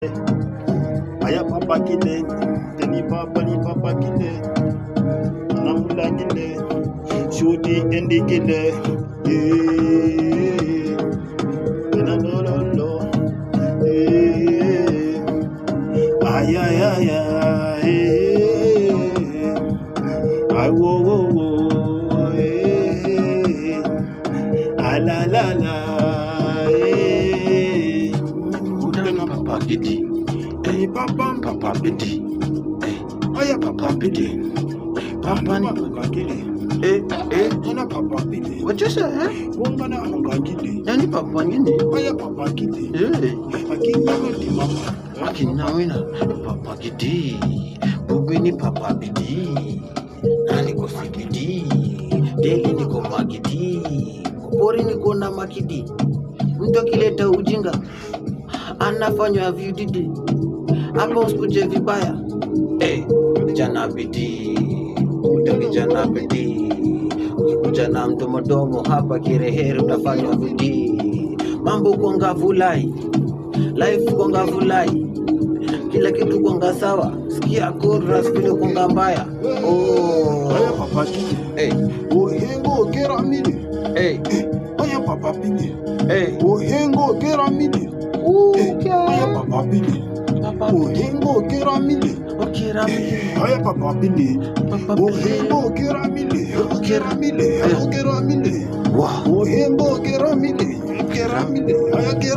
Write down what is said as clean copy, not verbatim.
Aya papa kile, ni papa kile, namula kile, shoti endi kile, na lo, ay, ay wo, la, papa kiti, papa piti, aya papa piti, papa ni papa kile, na papa piti. What you say? Wongana honga kile, Yani papa ngine? aya papa kile, akina di mama, akina wina papa kiti, bubi ni papa piti, nani ko sikiti, deli ni ko makiti, kupori ni ko na makiti. Mtu akileta ujinga anafanywa vididi, hapa usikuje vibaya. Kijana bidii, kijana bidii, ukikuja na mtu mdomo hapa Kirehere utafanywa bidii. Mambo konga vulai, life konga vulai, kila kitu konga sawa, sikia chorus vile konga mbaya. Aya papa kile, ohengo keramili, aya papa pili, ohengo keramili, aya papa pili, ohengo keramili, aya papa pili, ohengo keramili, ohengo keramili, aya keramili, aya keramili.